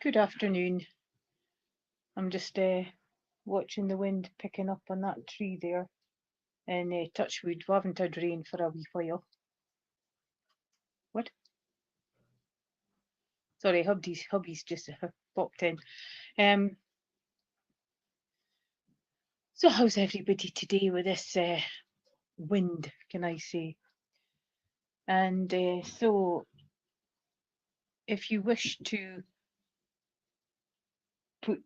Good afternoon. I'm just watching the wind picking up on that tree there. And touchwood, we haven't had rain for a wee while. What? Sorry, hubby's just popped in. So how's everybody today with this wind, can I say? And so if you wish to put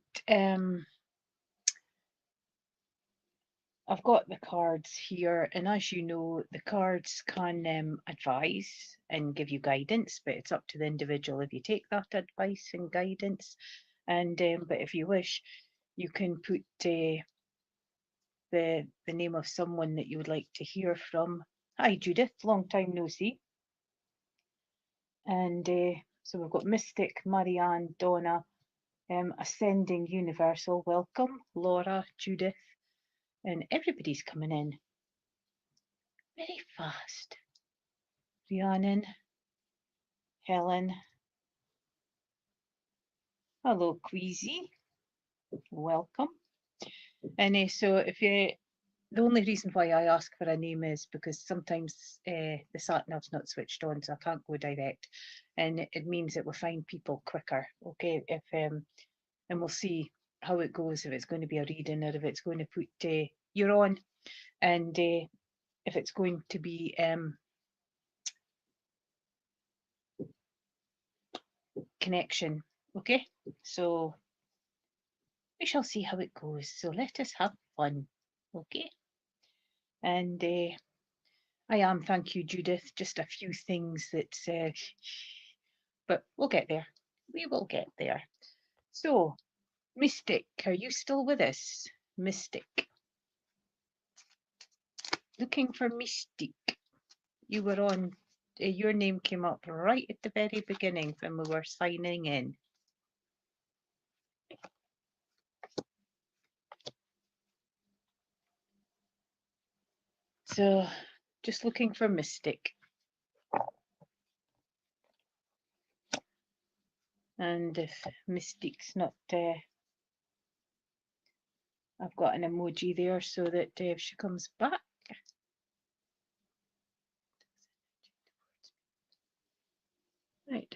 I've got the cards here, and as you know, the cards can advise and give you guidance, but it's up to the individual if you take that advice and guidance. And but if you wish, you can put the name of someone that you would like to hear from. Hi, Judith. Long time no see. And so we've got Mystic, Marianne, Donna, Ascending Universal. Welcome, Laura, Judith, and everybody's coming in very fast. Rhiannon, Helen, hello Queasy, welcome. And so if you, the only reason why I ask for a name is because sometimes the sat nav's not switched on, so I can't go direct, and it means that we'll find people quicker. Okay, if and we'll see how it goes, if it's going to be a reading or if it's going to put you're on, and if it's going to be connection. Okay, so we shall see how it goes. So let us have fun. Okay, and I am, thank you, Judith. Just a few things that, but we'll get there. We will get there. So, Mystic, are you still with us? Mystic. Looking for Mystic. You were on, your name came up right at the very beginning when we were signing in. So, just looking for Mystic. And if Mystic's not, I've got an emoji there so that if she comes back. Right.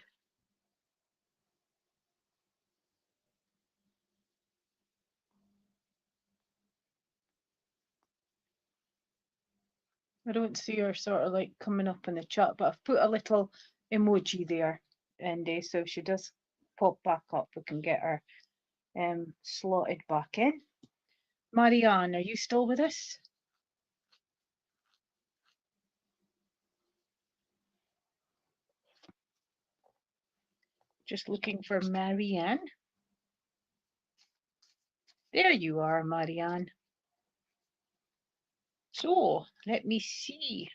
I don't see her sort of like coming up in the chat, but I've put a little emoji there. And so if she does pop back up, we can get her slotted back in. Marianne, are you still with us? Just looking for Marianne. There you are, Marianne. So let me see.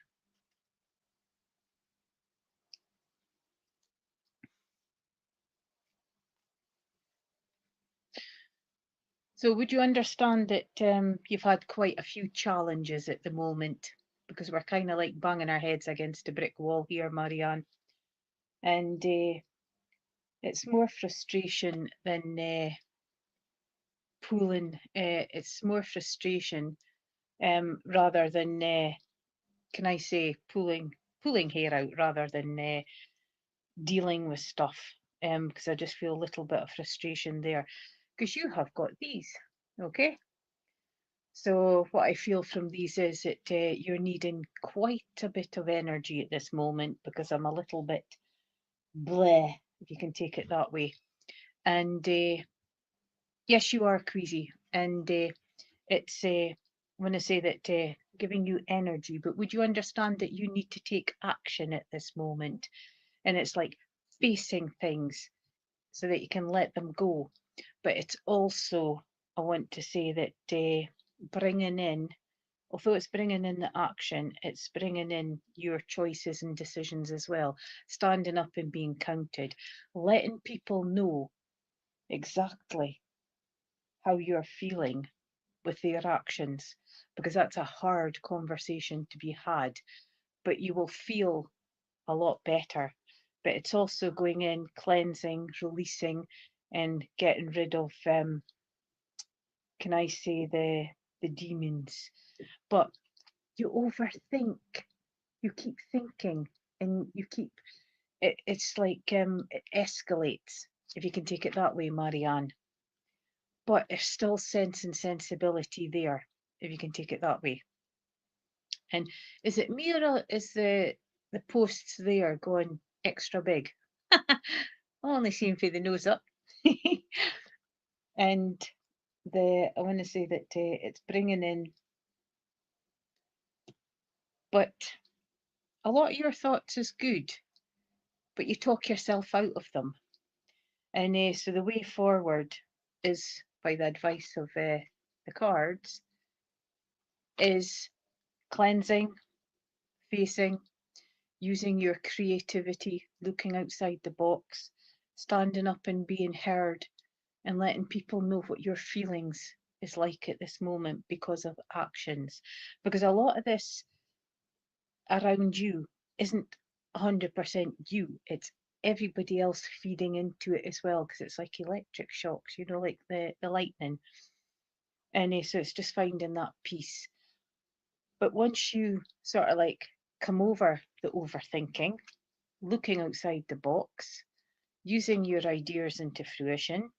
So would you understand that you've had quite a few challenges at the moment, because we're kind of like banging our heads against a brick wall here, Marianne, and it's more frustration than pulling. It's more frustration rather than can I say pulling hair out rather than dealing with stuff. Because I just feel a little bit of frustration there, because you have got these, okay? So what I feel from these is that you're needing quite a bit of energy at this moment, because I'm a little bit bleh, if you can take it that way. And yes, you are queasy, and it's when I say that giving you energy, but would you understand that you need to take action at this moment? And it's like facing things so that you can let them go. But it's also, I want to say that bringing in, although it's bringing in the action, it's bringing in your choices and decisions as well, standing up and being counted, letting people know exactly how you're feeling with their actions, because that's a hard conversation to be had, but you will feel a lot better. But it's also going in, cleansing, releasing, and getting rid of, can I say, the demons. But you overthink, you keep thinking, and you keep, it's like it escalates, if you can take it that way, Marianne. But there's still sense and sensibility there, if you can take it that way. And is it me, or is the posts there going extra big? I only seem for the nose up. And I want to say that it's bringing in, but a lot of your thoughts is good, but you talk yourself out of them. And so the way forward is, by the advice of the cards, is cleansing, facing, using your creativity, looking outside the box, standing up and being heard, and letting people know what your feelings is like at this moment because of actions. Because a lot of this around you isn't 100% you, it's everybody else feeding into it as well, because it's like electric shocks, like the lightning. And so it's just finding that peace. But once you sort of like come over the overthinking, looking outside the box, using your ideas into fruition,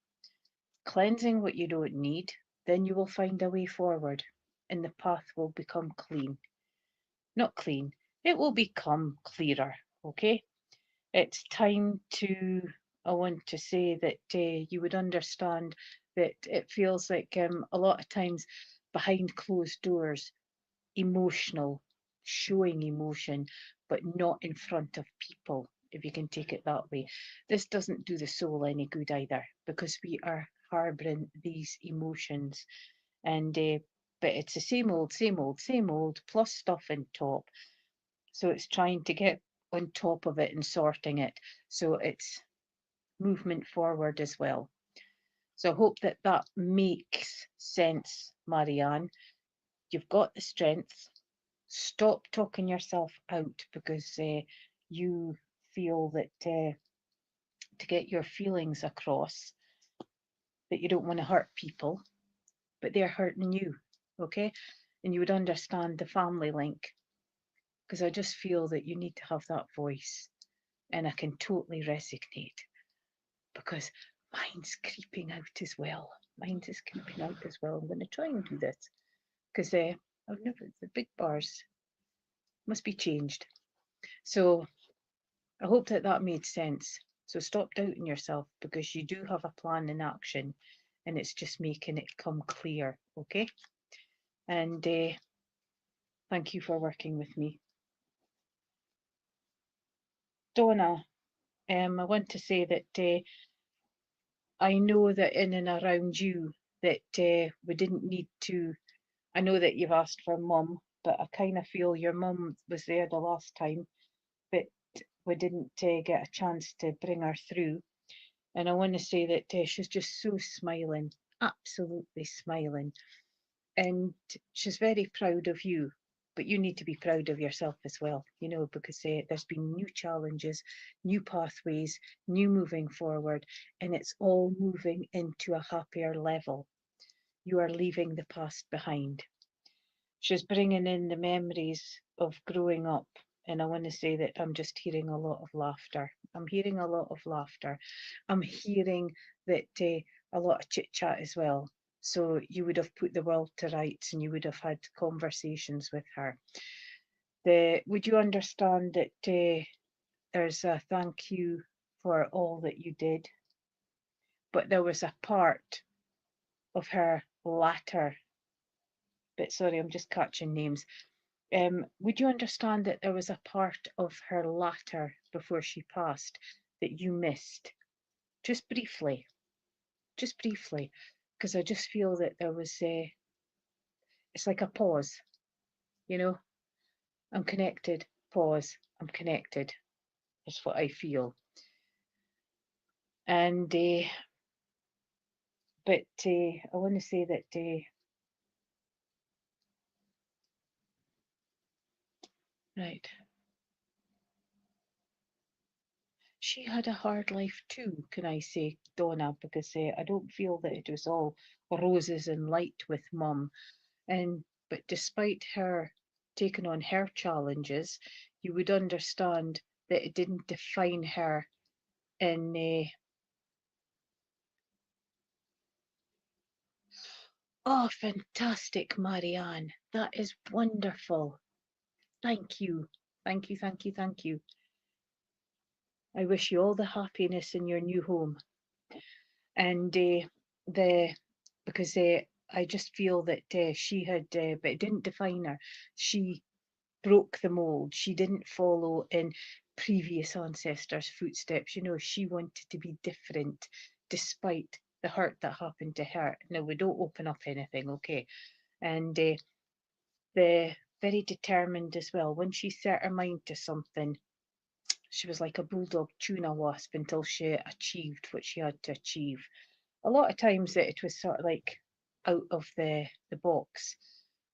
cleansing what you don't need, then you will find a way forward and the path will become clean. Not clean, it will become clearer, okay? It's time to, I want to say that you would understand that it feels like a lot of times behind closed doors, emotional, showing emotion, but not in front of people, if you can take it that way. This doesn't do the soul any good either, because we are harboring these emotions. And but it's the same old, same old, same old, plus stuff on top. So it's trying to get on top of it and sorting it. So it's movement forward as well. So I hope that that makes sense, Marianne. You've got the strength. Stop talking yourself out because you feel that to get your feelings across, that you don't want to hurt people, but they're hurting you, okay? And you would understand the family link, because I just feel that you need to have that voice, and I can totally resonate, because mine's creeping out as well. Mine is creeping out as well. I'm going to try and do this, because I've never, the big bars must be changed. So I hope that that made sense. So stop doubting yourself, because you do have a plan in action, and it's just making it come clear, okay? And thank you for working with me. Donna, I want to say that I know that in and around you that we didn't need to, I know that you've asked for mum, but I kind of feel your mum was there the last time, but we didn't get a chance to bring her through. And I want to say that she's just so smiling, absolutely smiling. And she's very proud of you, but you need to be proud of yourself as well, because there's been new challenges, new pathways, new moving forward, and it's all moving into a happier level. You are leaving the past behind. She's bringing in the memories of growing up. And I want to say that I'm just hearing a lot of laughter. I'm hearing a lot of laughter. I'm hearing that a lot of chit chat as well. So you would have put the world to rights, and you would have had conversations with her. Would you understand that there's a thank you for all that you did? But there was a part of her latter, but sorry, I'm just catching names. Would you understand that there was a part of her latter before she passed that you missed? Just briefly, because I just feel that there was it's like a pause, you know, I'm connected, pause, I'm connected, is what I feel. And, but I want to say that, right. she had a hard life too, can I say, Donna, because I don't feel that it was all roses and light with Mum. And but despite her taking on her challenges, you would understand that it didn't define her in oh, fantastic, Marianne. That is wonderful. Thank you. Thank you, thank you, thank you. I wish you all the happiness in your new home. And the because I just feel that she had, but it didn't define her. She broke the mold. She didn't follow in previous ancestors' footsteps. You know, she wanted to be different despite the hurt that happened to her. Now, we don't open up anything, okay? And the very determined as well. When she set her mind to something, she was like a bulldog tuna wasp until she achieved what she had to achieve. A lot of times that it was sort of like out of the box,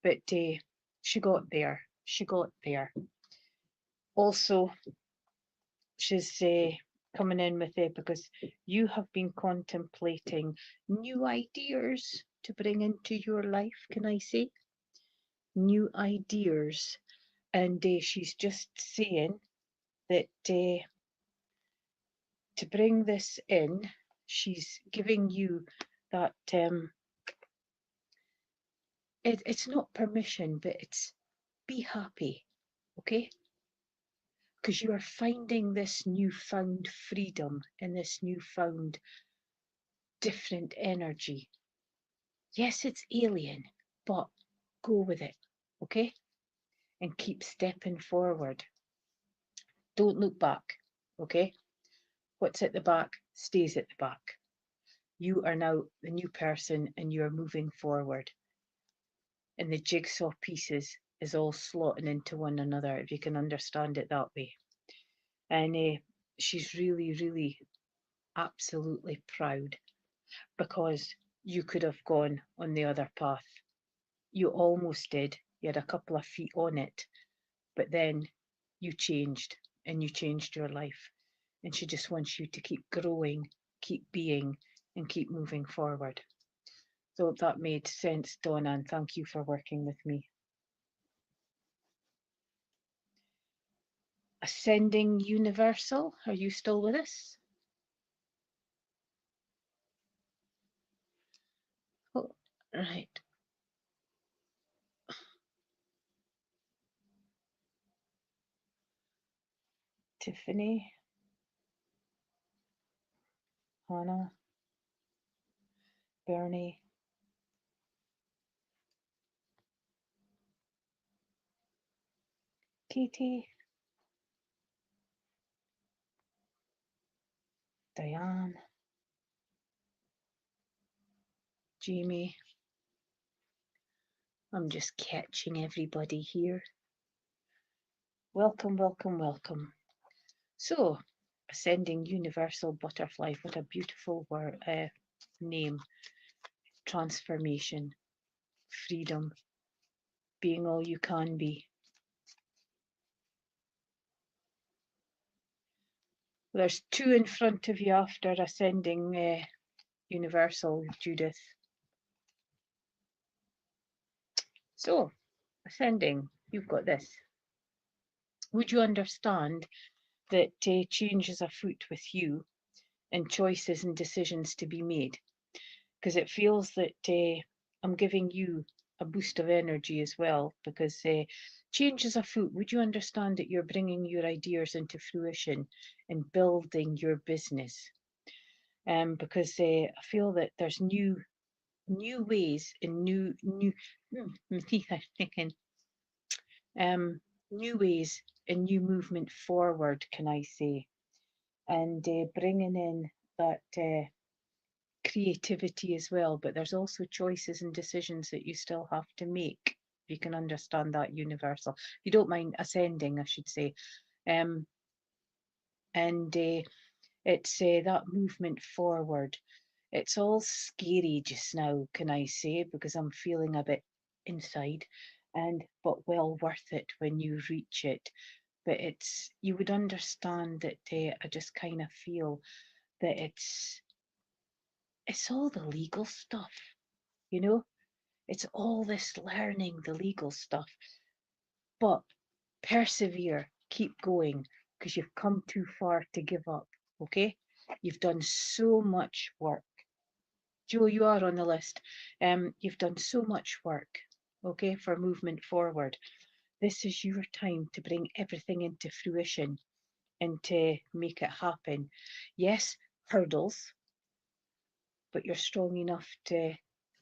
but she got there. She got there. Also, she's coming in with it because you have been contemplating new ideas to bring into your life. Can I say new ideas? And she's just saying that to bring this in, she's giving you that it's not permission, but it's be happy, okay? Because you are finding this newfound freedom and this newfound different energy. Yes, it's alien, but go with it, okay? And keep stepping forward. Don't look back, okay? What's at the back stays at the back. You are now the new person and you are moving forward. And the jigsaw pieces is all slotting into one another, if you can understand it that way. And she's really, really absolutely proud because you could have gone on the other path. You almost did. You had a couple of feet on it, but then you changed and you changed your life. And she just wants you to keep growing, keep being, and keep moving forward. So that made sense, Donna, and thank you for working with me. Ascending Universal, are you still with us? Oh, right. Tiffany, Hannah, Bernie, Katie, Diane, Jamie. I'm just catching everybody here. Welcome, welcome, welcome. So, Ascending Universal Butterfly, what a beautiful word, name. Transformation, freedom, being all you can be. There's two in front of you after Ascending Universal, Judith. So, Ascending, you've got this. Would you understand that change is afoot with you and choices and decisions to be made? Because it feels that I'm giving you a boost of energy as well, because change is afoot. Would you understand that you're bringing your ideas into fruition and building your business? Because I feel that there's new ways and my teeth are sticking. New ways and new movement forward, can I say? And bringing in that creativity as well, but there's also choices and decisions that you still have to make. If you can understand that, Universal. You don't mind ascending, I should say. And it's that movement forward. It's all scary just now, can I say, because I'm feeling a bit inside, but well worth it when you reach it. but you would understand that I just kind of feel that it's all the legal stuff, you know? It's all this learning the legal stuff. But persevere, keep going, because you've come too far to give up, okay? You've done so much work. Joe, you are on the list. You've done so much work, okay, for movement forward. This is your time to bring everything into fruition and to make it happen. Yes, hurdles, but you're strong enough to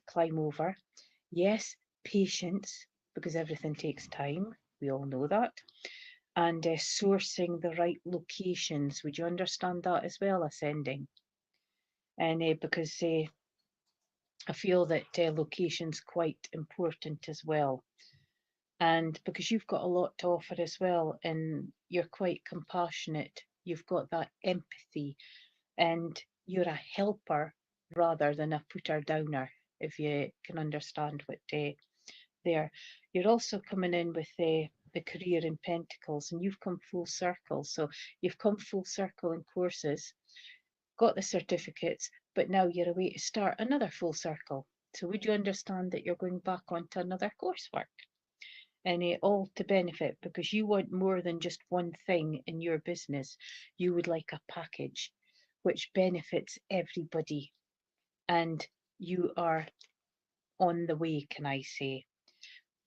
climb over. Yes, patience, because everything takes time. We all know that. And sourcing the right locations. Would you understand that as well, ascending? And because I feel that location's quite important as well. And because you've got a lot to offer as well, and you're quite compassionate, you've got that empathy, and you're a helper rather than a putter downer, if you can understand what there. You're also coming in with the career in Pentacles, and you've come full circle. So you've come full circle in courses, got the certificates, but now you're away to start another full circle. So would you understand that you're going back onto another coursework? And all to benefit, because you want more than just one thing in your business. You would like a package which benefits everybody. And you are on the way, can I say?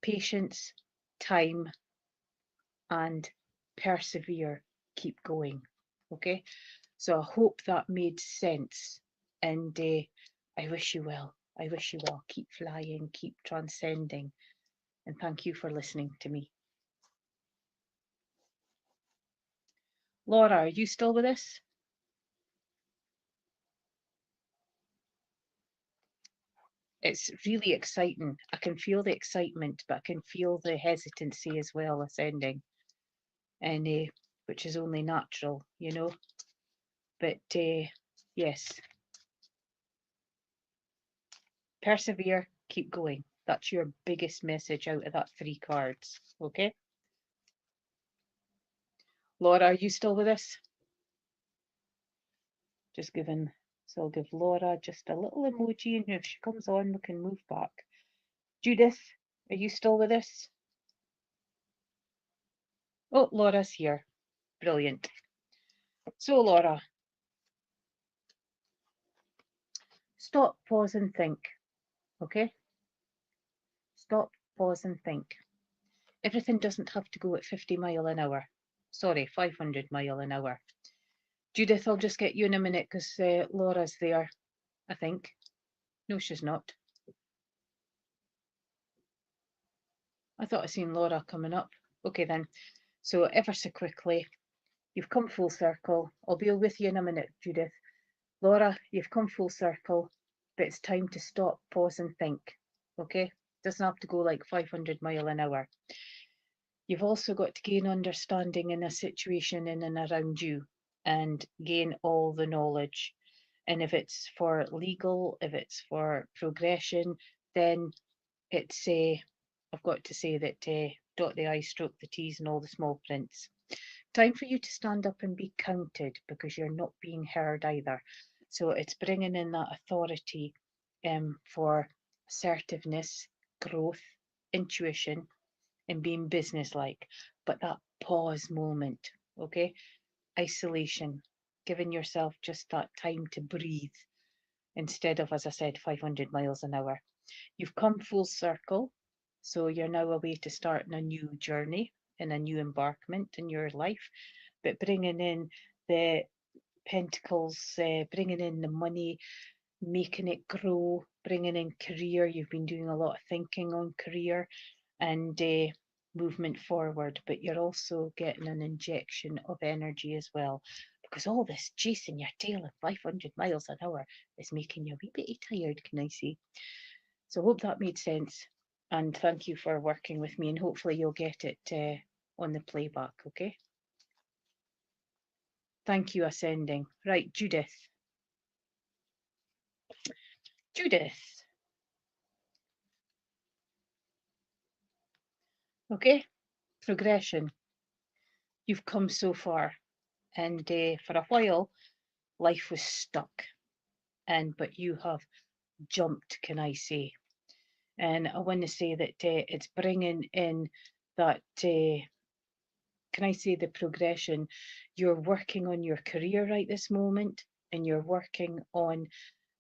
Patience, time, and persevere. Keep going. Okay? So I hope that made sense. And I wish you well. I wish you well. Keep flying, keep transcending. And thank you for listening to me. Laura, are you still with us? It's really exciting. I can feel the excitement, but I can feel the hesitancy as well ascending, and which is only natural, you know. But yes, persevere, keep going. That's your biggest message out of that 3 cards. Okay, Laura, are you still with us? Just giving. So I'll give Laura just a little emoji, and if she comes on, we can move back. Judith, are you still with us? Oh, Laura's here. Brilliant. So, Laura, stop, pause, and think. Okay? Stop, pause, and think. Everything doesn't have to go at 50 mile an hour. Sorry, 500 mile an hour. Judith, I'll just get you in a minute because Laura's there, I think. No, she's not. I thought I seen Laura coming up. Okay, then. So, ever so quickly, you've come full circle. I'll be with you in a minute, Judith. Laura, you've come full circle, but it's time to stop, pause, and think. Okay? Doesn't have to go like 500 mile an hour. You've also got to gain understanding in a situation in and around you and gain all the knowledge. And if it's for legal, if it's for progression, then it's I've got to say that dot the I's, stroke the T's, and all the small prints. Time for you to stand up and be counted, because you're not being heard either. So it's bringing in that authority for assertiveness, growth, intuition, and being businesslike. But that pause moment, okay? Isolation, giving yourself just that time to breathe instead of, as I said, 500 miles an hour. You've come full circle, so you're now away to start a new journey and a new embarkment in your life, but bringing in the pentacles, bringing in the money, making it grow, bringing in career. You've been doing a lot of thinking on career and movement forward, but you're also getting an injection of energy as well, because all this chasing your tail at 500 miles an hour is making you a wee bit tired, can I see? So I hope that made sense, and thank you for working with me, and hopefully you'll get it on the playback. Okay, thank you, ascending. Right, Judith, okay, progression. you've come so far, and for a while life was stuck, but you have jumped, can I say. And I want to say that it's bringing in that, can I say, the progression. You're working on your career right this moment, and you're working on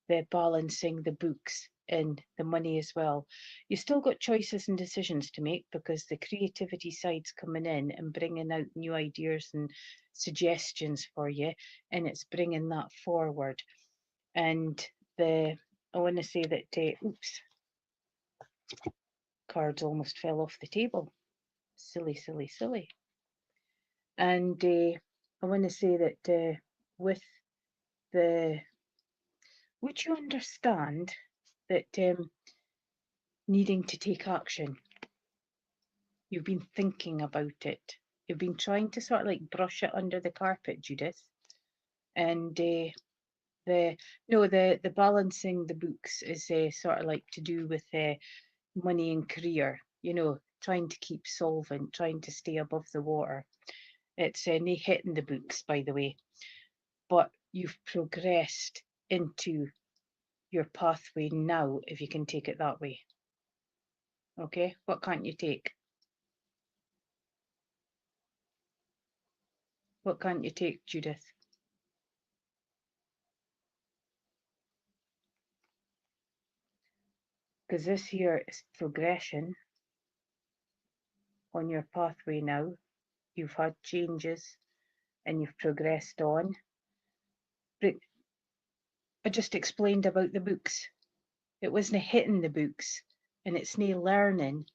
the balancing the books and the money as well. You still got choices and decisions to make, because the creativity side's coming in and bringing out new ideas and suggestions for you, and it's bringing that forward. And I want to say that, oops, cards almost fell off the table. Silly, silly, silly. And I want to say that with the, would you understand that needing to take action, you've been thinking about it. You've been trying to sort of like brush it under the carpet, Judith. And the no, the balancing the books is sort of like to do with money and career. You know, trying to keep solvent, trying to stay above the water. It's nae hitting the books, by the way, but you've progressed into your pathway now, if you can take it that way. Okay, what can't you take? What can't you take, Judith? Because this here is progression on your pathway now. You've had changes and you've progressed on. But I just explained about the books. It wasn't hitting the books, and it's nae learning.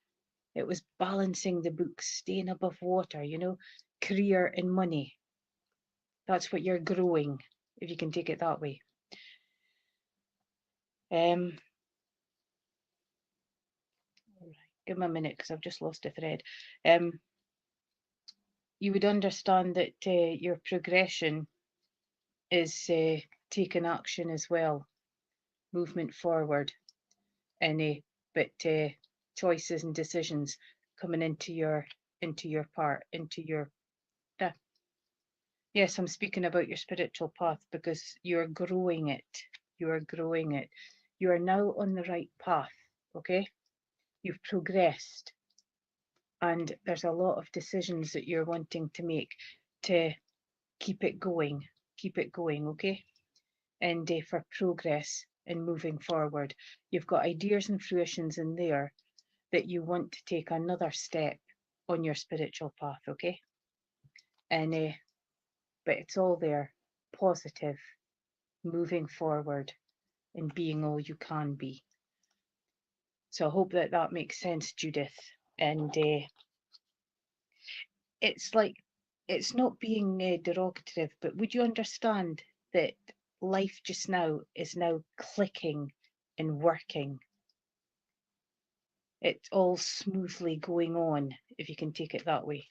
It was balancing the books, staying above water, you know, career and money. That's what you're growing, if you can take it that way. Give me a minute, because I've just lost a thread. You would understand that your progression is taking action as well, movement forward, and but choices and decisions coming into your part, into your yes, I'm speaking about your spiritual path, because you're growing it. You are growing it. You are now on the right path. Okay, you've progressed, and there's a lot of decisions that you're wanting to make to keep it going. Keep it going. Okay, and for progress and moving forward, you've got ideas and fruitions in there that you want to take another step on your spiritual path. Okay, and but it's all there, positive, moving forward, and being all you can be. So I hope that that makes sense, Judith. And it's like, it's not being derogative, but would you understand that life just now is now clicking and working? It's all smoothly going on, if you can take it that way.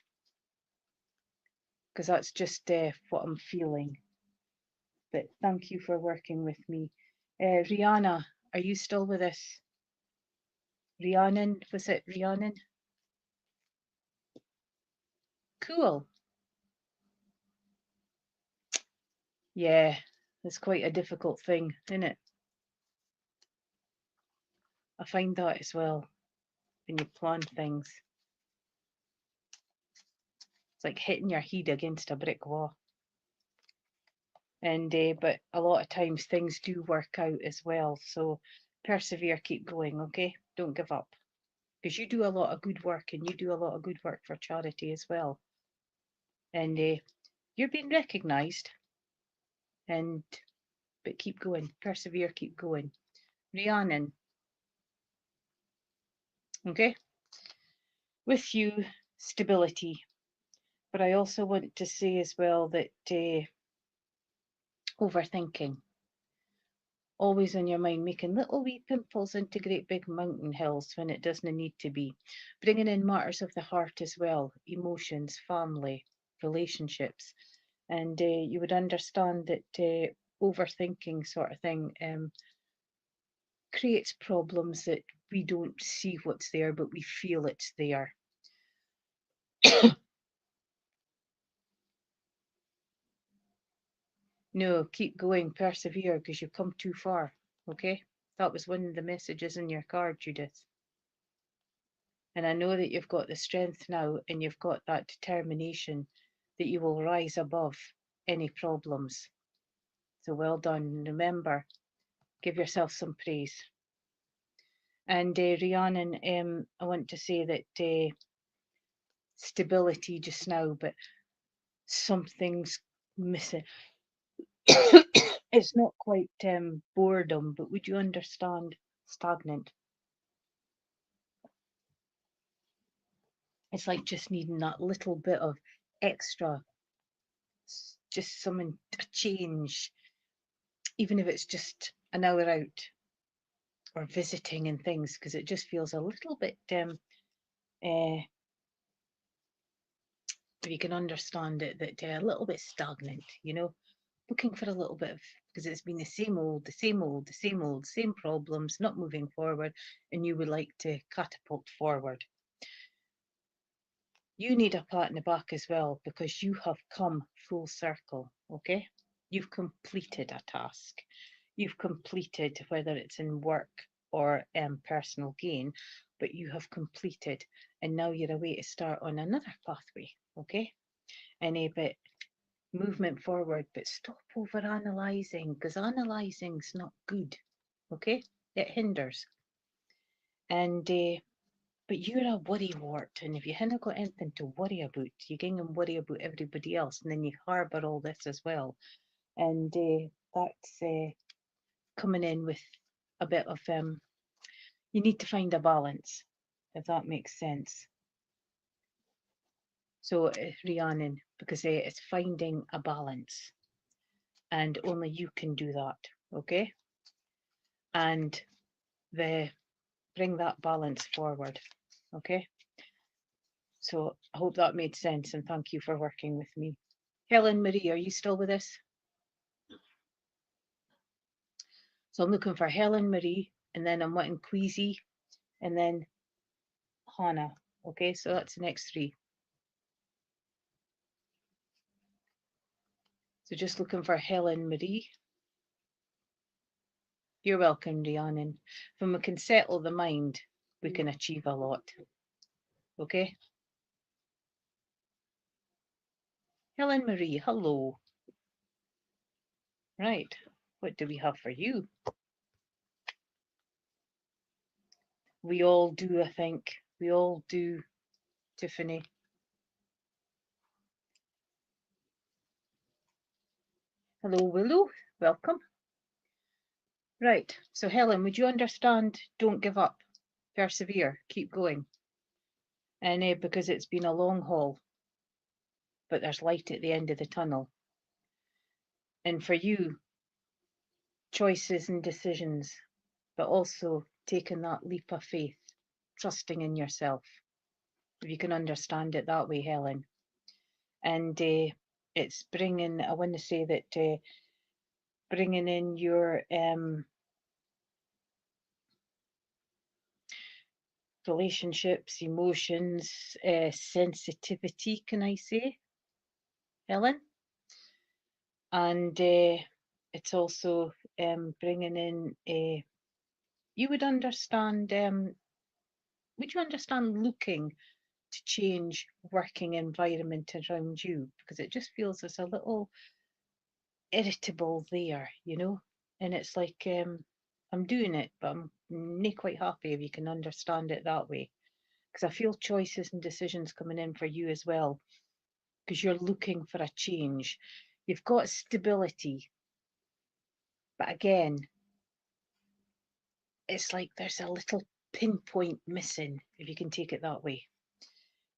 Because that's just what I'm feeling. But thank you for working with me. Rihanna, are you still with us? Rhiannon, was it Rhiannon? Cool. Yeah, it's quite a difficult thing, isn't it? I find that as well, when you plan things. It's like hitting your head against a brick wall. And but a lot of times things do work out as well. So persevere, keep going, okay? Don't give up. Because you do a lot of good work, and you do a lot of good work for charity as well. And you're being recognised. And but keep going, persevere, keep going. Rhiannon, okay? With you, stability. But I also want to say as well that overthinking, always on your mind, making little wee pimples into great big mountain hills when it doesn't need to be. Bringing in matters of the heart as well, emotions, family, relationships. And you would understand that overthinking sort of thing creates problems, that we don't see what's there, but we feel it's there. No, keep going, persevere, because you've come too far. Okay? That was one of the messages in your card, Judith. And I know that you've got the strength now and you've got that determination that you will rise above any problems. So well done. Remember, give yourself some praise. And Rhiannon, I want to say that stability just now, but something's missing. It's not quite boredom, but would you understand stagnant? It's like just needing that little bit of extra, just something, a change, even if it's just an hour out or visiting and things, because it just feels a little bit, if you can understand it, that a little bit stagnant, you know, looking for a little bit of, because it's been the same old, the same old, the same old, same problems, not moving forward, and you would like to catapult forward. You need a pat in the back as well, because you have come full circle, okay? You've completed a task. You've completed, whether it's in work or personal gain, but you have completed, and now you're away to start on another pathway, okay? But movement forward, but stop over analysing, because analysing's not good, okay? It hinders. And but you're a worrywart, and if you haven't got anything to worry about, you gang and worry about everybody else, and then you harbour all this as well. And that's coming in with a bit of you need to find a balance, if that makes sense. So Rhiannon, because it's finding a balance, and only you can do that, okay? And bring that balance forward, okay? So I hope that made sense, and thank you for working with me. Helen Marie, are you still with us? So I'm looking for Helen Marie, and then I'm wanting Queasy, and then Hannah. Okay, so that's the next three. So just looking for Helen Marie. You're welcome, Rhiannon. When we can settle the mind, we can achieve a lot. Okay? Helen Marie, hello. Right, what do we have for you? We all do, I think. We all do, Tiffany. Hello, Willow. Welcome. Right, so Helen, would you understand? Don't give up. Persevere. Keep going. And because it's been a long haul, but there's light at the end of the tunnel. And for you, choices and decisions, but also taking that leap of faith, trusting in yourself, if you can understand it that way, Helen. And it's bringing, I want to say that bringing in your relationships, emotions, sensitivity, can I say, Helen? And it's also bringing in, you would understand, would you understand looking to change working environment around you? Because it just feels there's a little irritable there, you know? And it's like, I'm doing it, but I'm not quite happy, if you can understand it that way. Because I feel choices and decisions coming in for you as well, because you're looking for a change. You've got stability, but again, it's like there's a little pinpoint missing, if you can take it that way.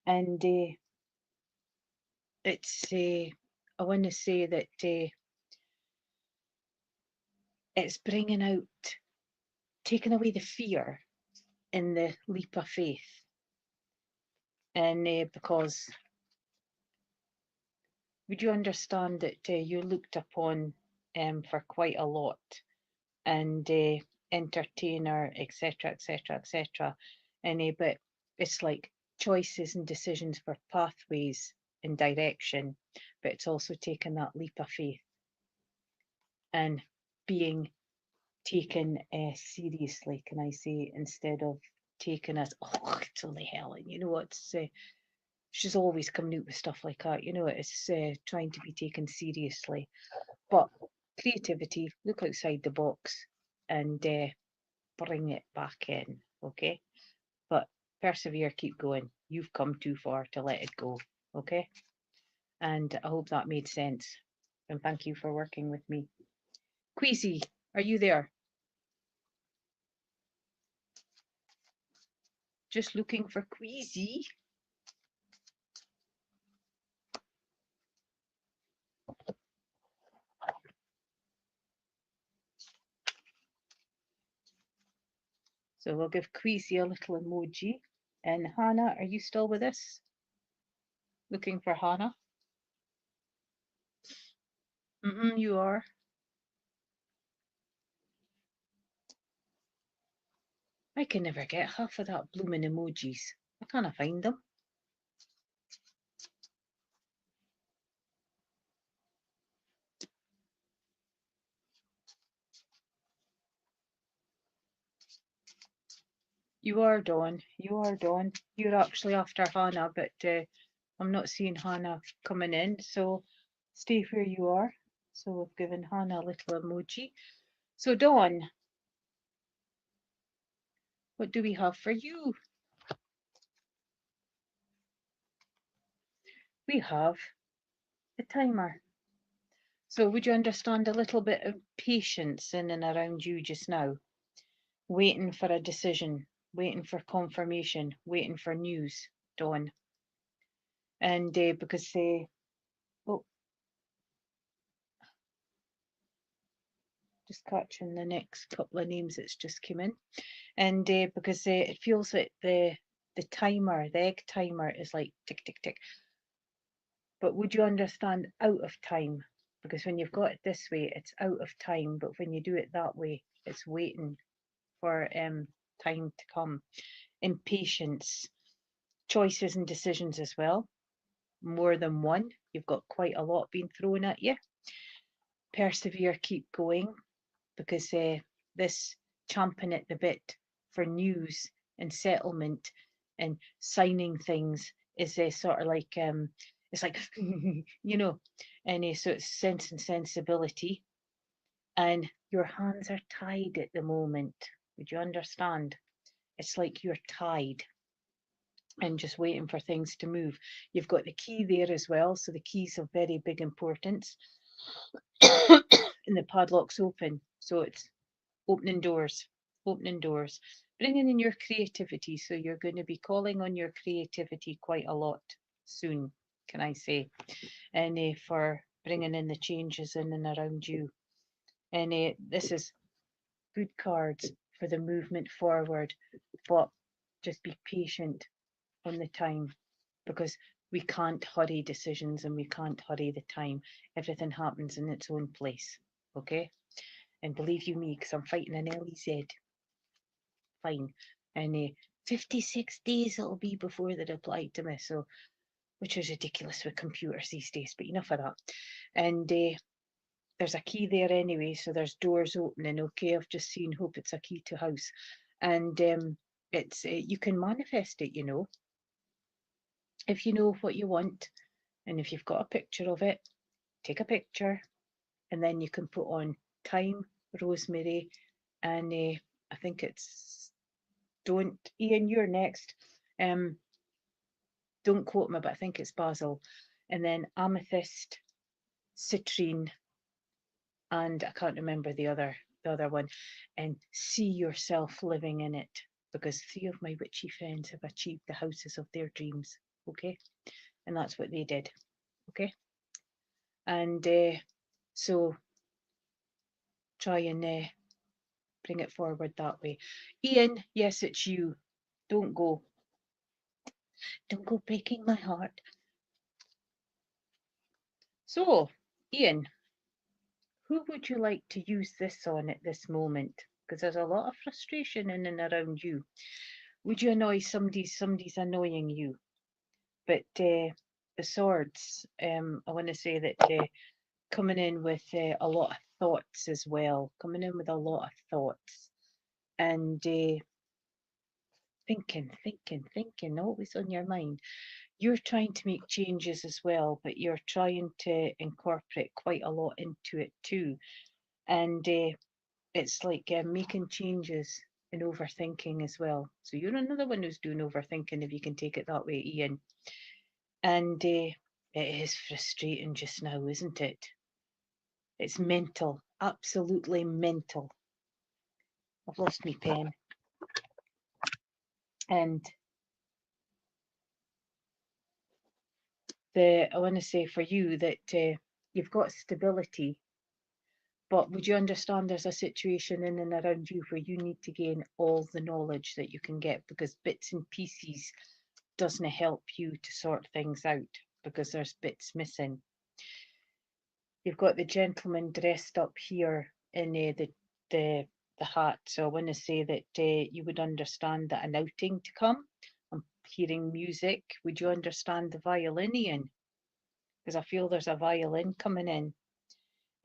And it's, I want to say that it's bringing out, taking away the fear in the leap of faith. And because, would you understand that you're looked upon for quite a lot, and entertainer, etc., etc., etc. And but it's like choices and decisions for pathways and direction, but it's also taking that leap of faith. and being taken seriously, can I say, instead of taken as, oh, it's only Helen, you know, it's she's always coming out with stuff like that, you know, it's trying to be taken seriously. But creativity, look outside the box and bring it back in, okay? But persevere, keep going. You've come too far to let it go, okay? And I hope that made sense. And thank you for working with me. Queasy, are you there? Just looking for Queasy. So we'll give Queasy a little emoji. And Hannah, are you still with us? Looking for Hannah? You are. I can never get half of that blooming emojis. I can't find them. You are Dawn. You are Dawn. You're actually after Hannah, but I'm not seeing Hannah coming in. So stay where you are. So we've given Hannah a little emoji. So Dawn, what do we have for you? We have a timer. So would you understand a little bit of patience in and around you just now? Waiting for a decision, waiting for confirmation, waiting for news, Dawn. And because oh, just catching the next couple of names that's just came in. And because it feels like the timer, the egg timer is like tick, tick, tick. But would you understand out of time? Because when you've got it this way, it's out of time. But when you do it that way, it's waiting for time to come. Impatience, choices and decisions as well. More than one. You've got quite a lot being thrown at you. Persevere, keep going, because this champing at the bit for news and settlement and signing things is sort of like it's like you know, and so it's sense and sensibility, and your hands are tied at the moment. Would you understand? It's like you're tied and just waiting for things to move. You've got the key there as well, so the key's of very big importance. And the padlock's open, so it's opening doors, bringing in your creativity. So you're going to be calling on your creativity quite a lot soon, can I say, and for bringing in the changes in and around you. And this is good cards for the movement forward, but just be patient on the time, because we can't hurry decisions and we can't hurry the time. Everything happens in its own place, okay? And believe you me, because I'm fighting an LEZ. Fine. And 56 days it'll be before they reply to me, so, which is ridiculous with computers these days, but enough of that. And there's a key there anyway, so there's doors opening, okay? I've just seen, hope it's a key to house. And it's you can manifest it, you know, if you know what you want, and if you've got a picture of it, take a picture, and then you can put on time, Rosemary, and I think it's don't, Ian, you're next. Don't quote me, but I think it's basil. And then amethyst, citrine, and I can't remember the other one. And see yourself living in it, because 3 of my witchy friends have achieved the houses of their dreams. Okay, and that's what they did. Okay, and so try and bring it forward that way. Ian, yes, it's you. Don't go. Don't go breaking my heart. So, Ian, who would you like to use this on at this moment? Because there's a lot of frustration in and around you. Would you annoy somebody? Somebody's annoying you. But the swords, I want to say that coming in with a lot of thoughts as well, coming in with a lot of thoughts and thinking, always on your mind. You're trying to make changes as well, but you're trying to incorporate quite a lot into it too. And it's like making changes and overthinking as well. So you're another one who's doing overthinking, if you can take it that way, Ian. And it is frustrating just now, isn't it? It's mental, absolutely mental. I've lost my pen. And I want to say for you that you've got stability, but would you understand there's a situation in and around you where you need to gain all the knowledge that you can get, because bits and pieces doesn't help you to sort things out because there's bits missing. You've got the gentleman dressed up here in the hat, so I want to say that you would understand that an outing to come. I'm hearing music. Would you understand the violin, Ian? Because I feel there's a violin coming in,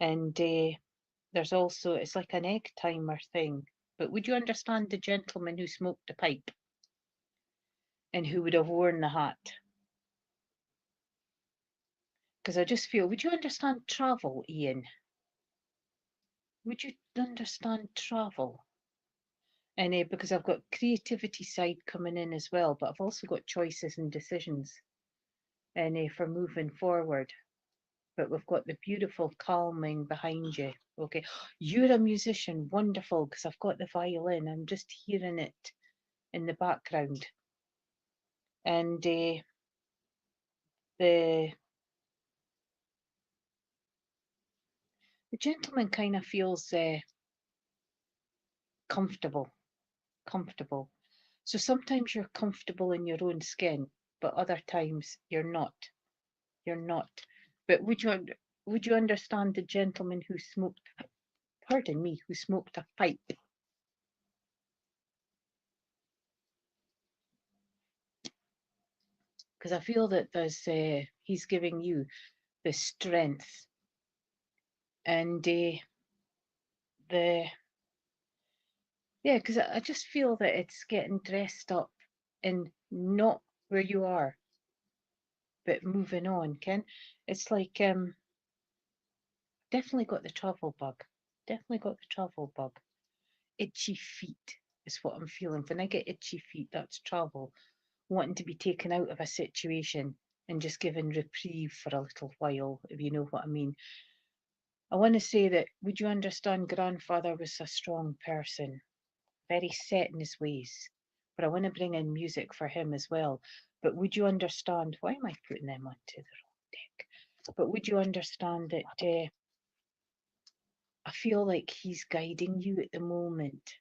and there's also, it's like an egg timer thing. But would you understand the gentleman who smoked a pipe and who would have worn the hat? Because I just feel, would you understand travel, Ian? Would you understand travel? And because I've got creativity side coming in as well, but I've also got choices and decisions and for moving forward. But we've got the beautiful calming behind you. Okay, you're a musician, wonderful, because I've got the violin. I'm just hearing it in the background. And the gentleman kind of feels comfortable. So sometimes you're comfortable in your own skin, but other times you're not. You're not. But would you understand the gentleman who smoked, pardon me, who smoked a pipe? Because I feel that there's he's giving you the strength and the yeah, because I just feel that it's getting dressed up in not where you are, but moving on, Ken. It's like definitely got the travel bug. Definitely got the travel bug. Itchy feet is what I'm feeling. When I get itchy feet, that's travel. Wanting to be taken out of a situation and just given reprieve for a little while, if you know what I mean. I want to say that, would you understand, grandfather was a strong person, very set in his ways. But I want to bring in music for him as well. But would you understand, why am I putting them onto the wrong deck? But would you understand that I feel like he's guiding you at the moment.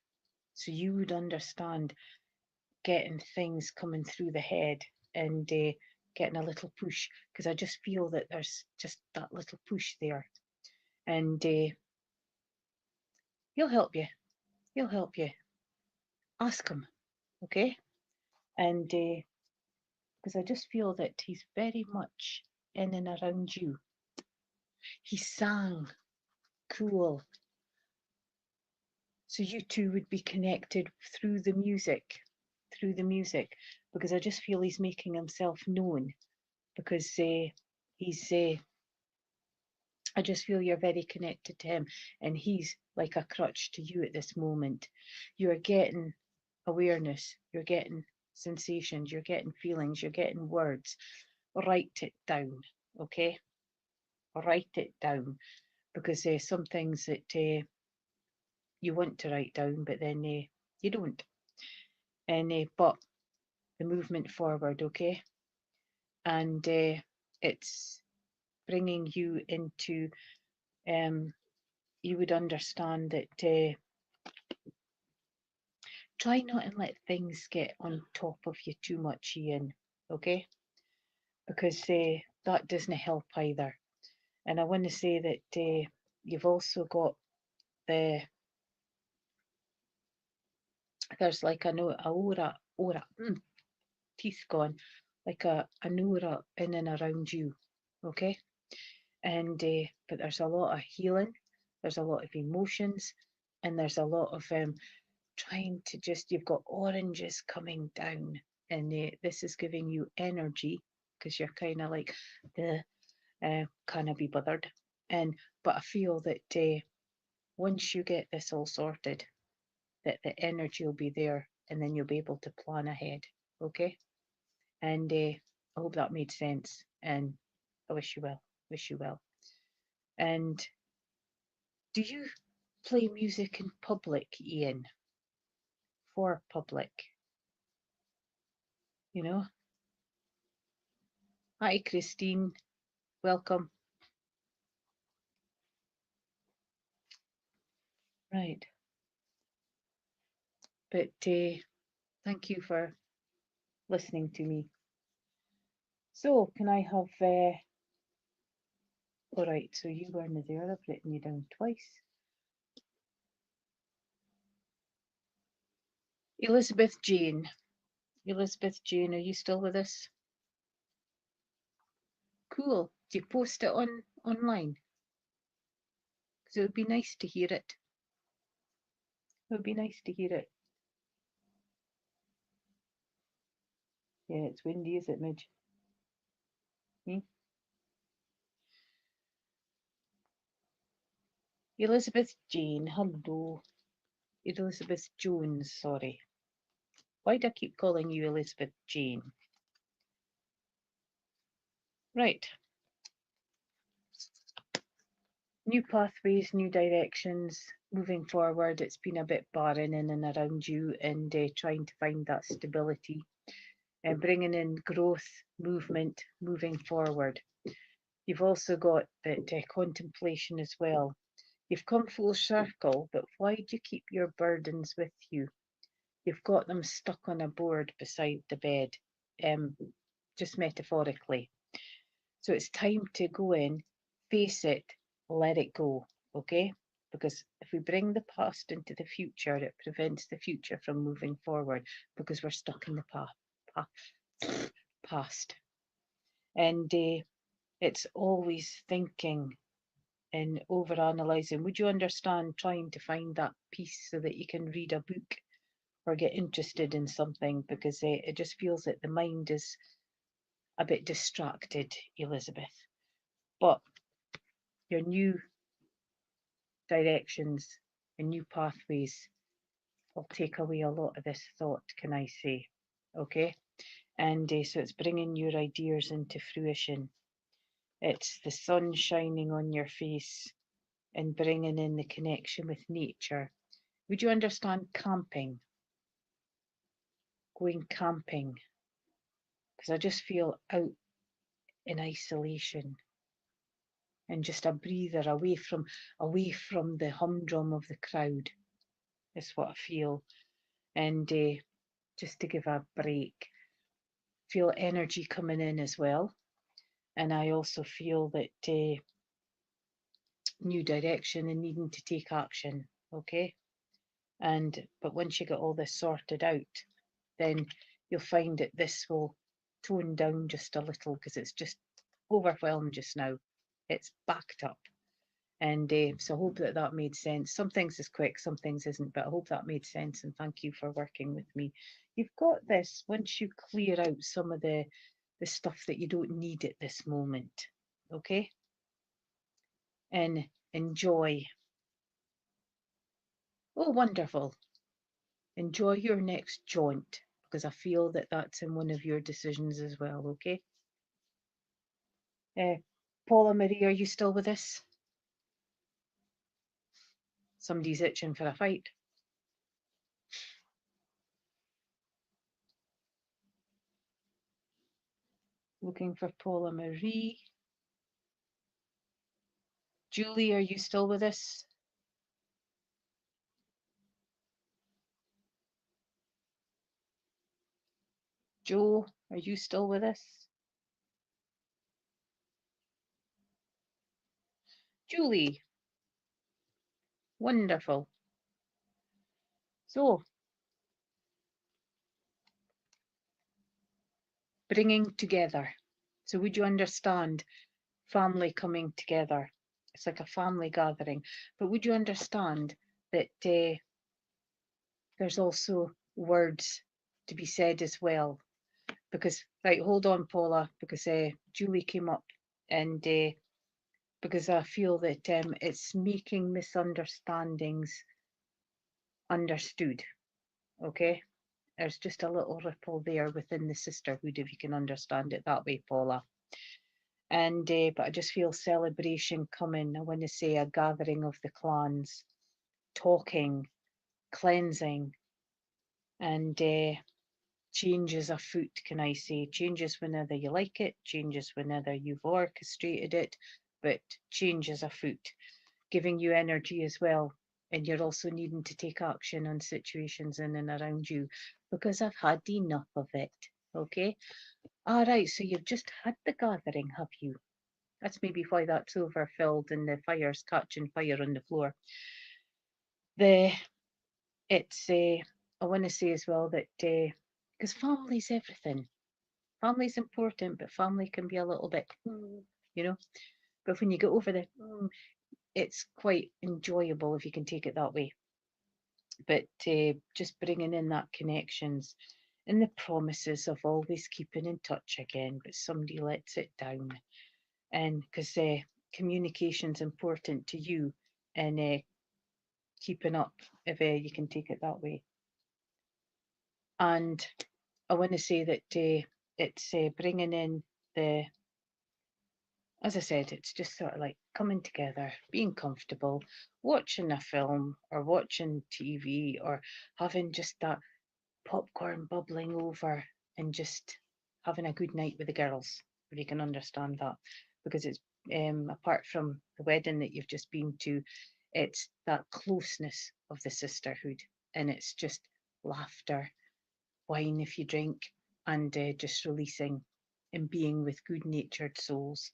So you would understand getting things coming through the head and getting a little push, because I just feel that there's just that little push there. And he'll help you. He'll help you. Ask him, okay? And because I just feel that he's very much in and around you. He sang cool. So you two would be connected through the music, because I just feel he's making himself known, because he's I just feel you're very connected to him, and he's like a crutch to you at this moment. You're getting awareness, you're getting sensations, you're getting feelings, you're getting words. Write it down, okay? Write it down, because there's some things that you want to write down, but then you don't. And but the movement forward, okay? And it's bringing you into you would understand that try not and let things get on top of you too much, Ian, okay? Because that doesn't help either. And I want to say that you've also got the, there's like an aura, teeth gone, like an aura in and around you, okay? and but there's a lot of healing, there's a lot of emotions, and there's a lot of trying to just, you've got oranges coming down, and this is giving you energy because you're kind of like the kind of be bothered. And but I feel that once you get this all sorted, that the energy will be there, and then you'll be able to plan ahead. Okay, and I hope that made sense, and I wish you well. Wish you well. And do you play music in public, Ian? For public, you know? Hi, Christine. Welcome. Right. But thank you for listening to me. So, can I have. All right, so you weren't there. I've written you down twice. Elizabeth Jane. Elizabeth Jane, are you still with us? Cool. Do you post it online? Because it would be nice to hear it. It would be nice to hear it. Yeah, it's windy, is it, Midge? Hmm? Elizabeth Jane, hello. Elizabeth Jones, sorry. Why do I keep calling you Elizabeth Jane? Right. New pathways, new directions, moving forward. It's been a bit barren in and around you, and trying to find that stability and bringing in growth, movement, moving forward. You've also got that contemplation as well. You've come full circle, but why do you keep your burdens with you? You've got them stuck on a board beside the bed, just metaphorically. So it's time to go in, face it, let it go, okay? Because if we bring the past into the future, it prevents the future from moving forward because we're stuck in the past. And it's always thinking and over analysing. Would you understand trying to find that piece so that you can read a book or get interested in something? Because it just feels that the mind is a bit distracted, Elizabeth. But your new directions and new pathways will take away a lot of this thought, can I say? Okay? And so it's bringing your ideas into fruition. It's the sun shining on your face and bringing in the connection with nature. Would you understand camping? Going camping? Because I just feel out in isolation and just a breather away from the humdrum of the crowd is what I feel. And just to give a break, feel energy coming in as well. And I also feel that new direction and needing to take action. Okay. But once you get all this sorted out, then you'll find that this will tone down just a little because it's just overwhelmed just now. It's backed up. And so I hope that that made sense. Some things is quick, some things isn't, but I hope that made sense. And thank you for working with me. You've got this once you clear out some of the stuff that you don't need at this moment. Okay? And enjoy. Oh, wonderful. Enjoy your next jaunt because I feel that that's in one of your decisions as well. Okay? Paula Marie, are you still with us? Somebody's itching for a fight. Looking for Paula Marie. Julie, are you still with us? Joe, are you still with us? Julie, wonderful. So, bringing together. So would you understand family coming together. It's like a family gathering. But would you understand that there's also words to be said as well? Because, right, hold on, Paula, because Julie came up, and because I feel that it's making misunderstandings understood. Okay, there's just a little ripple there within the sisterhood, if you can understand it that way, Paula. And but I just feel celebration coming. I want to say a gathering of the clans, talking, cleansing, and changes afoot. Can I say changes whenever you like it, changes whenever you've orchestrated it, but changes afoot, giving you energy as well. And you're also needing to take action on situations in and around you, because I've had enough of it. Okay. All right. So you've just had the gathering, have you? That's maybe why that's overfilled and the fire's catching fire on the floor. The it's I want to say as well that because family's everything. Family's important, but family can be a little bit, you know. But when you get over the, it's quite enjoyable if you can take it that way. But just bringing in that connections and the promises of always keeping in touch again, but somebody lets it down, and because communication's important to you, and keeping up, if you can take it that way. And I want to say that it's bringing in the, as I said, it's just sort of like coming together, being comfortable, watching a film or watching TV, or having just that popcorn bubbling over and just having a good night with the girls, if you can understand that. Because it's apart from the wedding that you've just been to, it's that closeness of the sisterhood, and it's just laughter, wine if you drink, and just releasing and being with good natured souls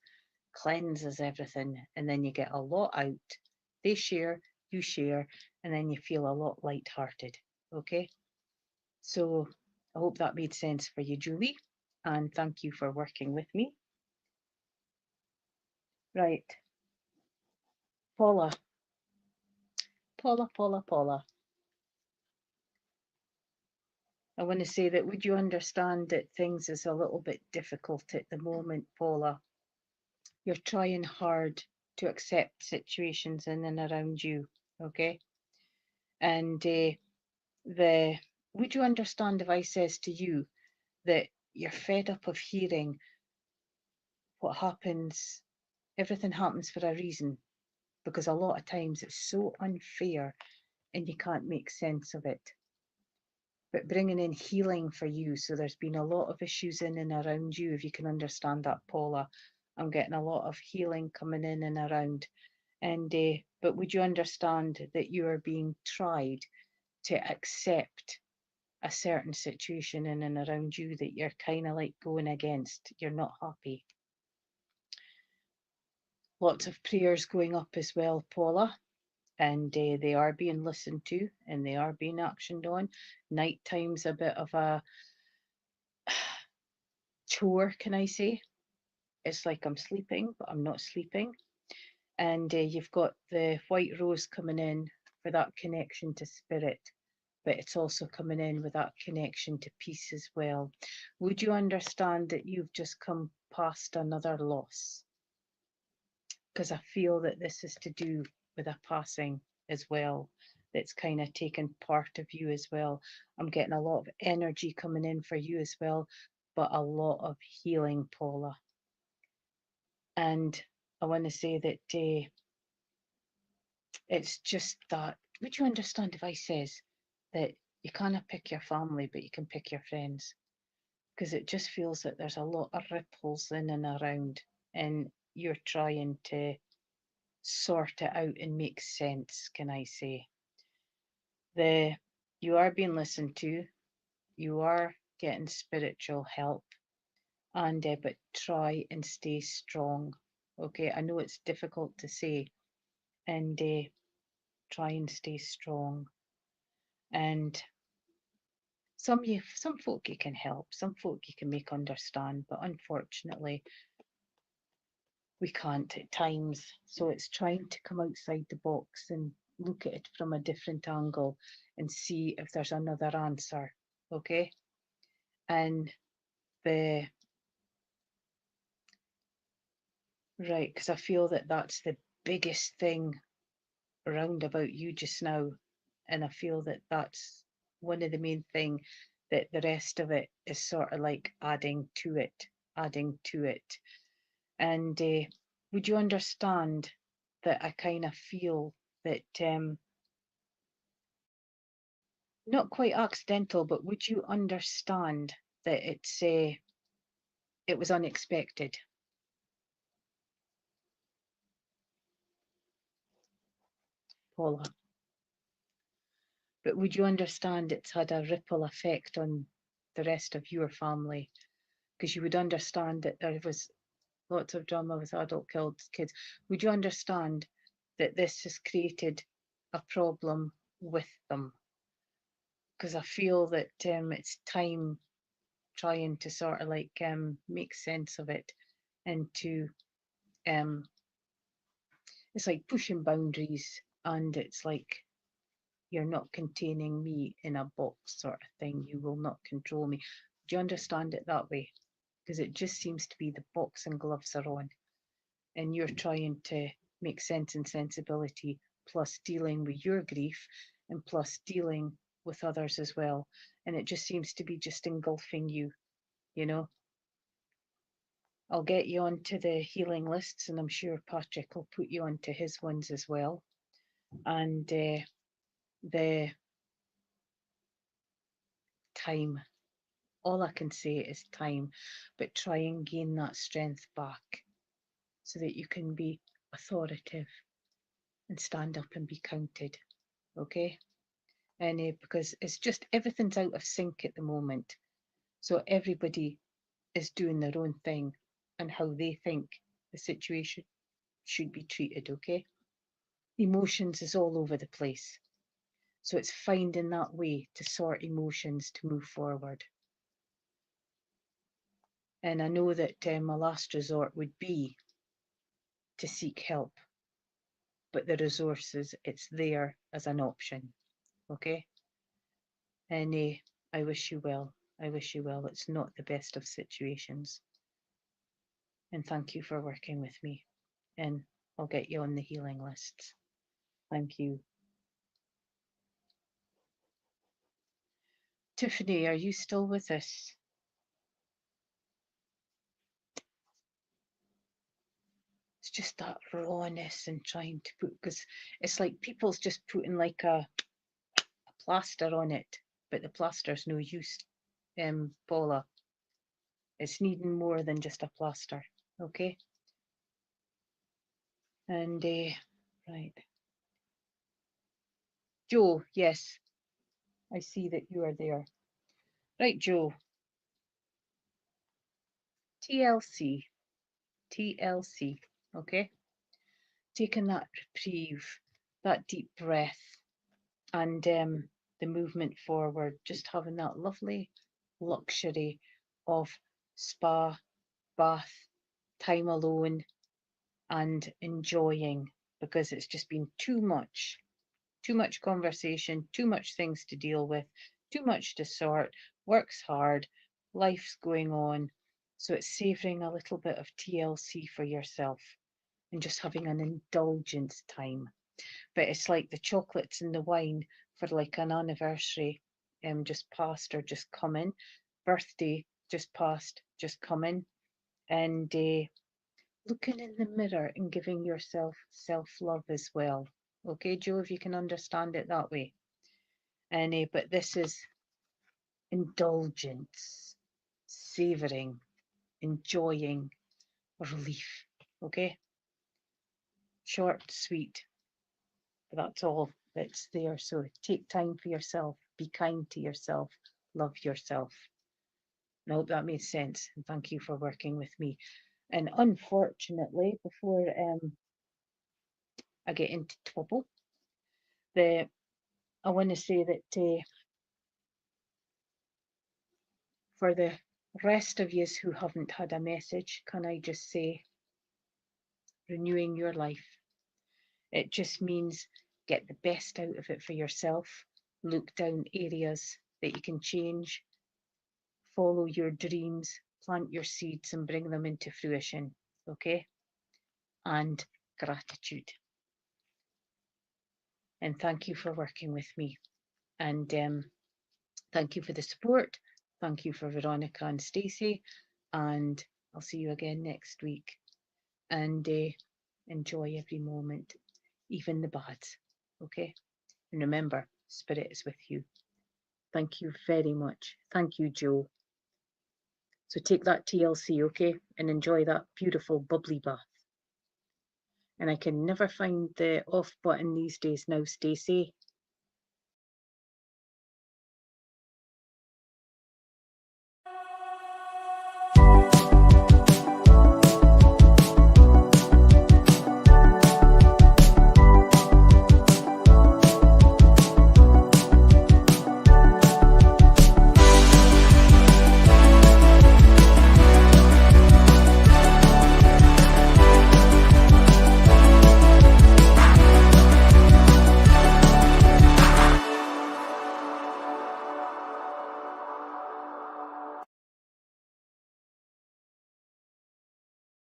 cleanses everything, and then you get a lot out. They share, you share, and then you feel a lot light-hearted. Okay, so I hope that made sense for you, Julie, and thank you for working with me. Right, Paula, Paula. I want to say that would you understand that things is a little bit difficult at the moment, Paula? You're trying hard to accept situations in and around you, okay? And the would you understand if I says to you that you're fed up of hearing what happens, everything happens for a reason, because a lot of times it's so unfair and you can't make sense of it. But bringing in healing for you, so there's been a lot of issues in and around you, if you can understand that, Paula. I'm getting a lot of healing coming in and around. And but would you understand that you are being tried to accept a certain situation in and around you that you're kind of like going against? You're not happy. Lots of prayers going up as well, Paula, and they are being listened to and they are being actioned on. Night time's a bit of a chore, can I say? It's like I'm sleeping, but I'm not sleeping. And you've got the white rose coming in for that connection to spirit, but it's also coming in with that connection to peace as well. Would you understand that you've just come past another loss? Because I feel that this is to do with a passing as well, that's kind of taken part of you as well. I'm getting a lot of energy coming in for you as well, but a lot of healing, Paula. And I want to say that it's just that, would you understand if I says that you can't pick your family, but you can pick your friends? Because it just feels that there's a lot of ripples in and around, and you're trying to sort it out and make sense, can I say? The You are being listened to, you are getting spiritual help, and but try and stay strong. Okay, I know it's difficult to say, and try and stay strong. And some folk you can help, some folk you can make understand, but unfortunately we can't at times. So it's trying to come outside the box and look at it from a different angle and see if there's another answer. Okay. And the right, because I feel that that's the biggest thing around about you just now. And I feel that that's one of the main thing, that the rest of it is sort of like adding to it, adding to it. And would you understand that I kind of feel that not quite accidental, but would you understand that it was unexpected, Paula? But would you understand it's had a ripple effect on the rest of your family? Because you would understand that there was lots of drama with adult kids. Would you understand that this has created a problem with them? Because I feel that it's time trying to sort of like make sense of it, and to um, it's like pushing boundaries, and it's like, you're not containing me in a box sort of thing. You will not control me. Do you understand it that way? Because it just seems to be the boxing gloves are on, and you're trying to make sense and sensibility, plus dealing with your grief, and plus dealing with others as well. And it just seems to be just engulfing you, you know. I'll get you onto the healing lists, and I'm sure Patrick will put you onto his ones as well. And the time, all I can say is time, but try and gain that strength back so that you can be authoritative and stand up and be counted. Okay? And because it's just everything's out of sync at the moment. So everybody is doing their own thing and how they think the situation should be treated. Okay? Emotions is all over the place. So it's finding that way to sort emotions to move forward. And I know that my last resort would be to seek help, but the resources, it's there as an option. Okay? And I wish you well. I wish you well. It's not the best of situations. And thank you for working with me. And I'll get you on the healing lists. Thank you. Tiffany, are you still with us? It's just that rawness and trying to put, because it's like people's just putting like a plaster on it, but the plaster's no use, Paula. It's needing more than just a plaster, okay? And right, Joe, yes, I see that you are there. Right, Joe, TLC, TLC, okay? Taking that reprieve, that deep breath, and the movement forward, just having that lovely luxury of spa, bath, time alone, and enjoying, because it's just been too much conversation, too much things to deal with, too much to sort, work's hard, life's going on. So it's savouring a little bit of TLC for yourself and just having an indulgence time. But it's like the chocolates and the wine for like an anniversary just passed or just coming, birthday just passed, just coming, and looking in the mirror and giving yourself self-love as well. Okay, Joe, if you can understand it that way. And but this is indulgence, savouring, enjoying, relief. Okay, short, sweet, but that's all that's there. So take time for yourself, be kind to yourself, love yourself. I hope that made sense, and thank you for working with me. And unfortunately, before I get into trouble, I want to say that for the rest of yous who haven't had a message, can I just say renewing your life. It just means get the best out of it for yourself, look down areas that you can change, follow your dreams, plant your seeds and bring them into fruition. Okay? And gratitude. And thank you for working with me. And thank you for the support. Thank you for Veronica and Stacey. And I'll see you again next week. And enjoy every moment, even the bad. Okay? And remember, Spirit is with you. Thank you very much. Thank you, Joe. So take that TLC, okay? And enjoy that beautiful bubbly bath. And I can never find the off button these days now, Stacey.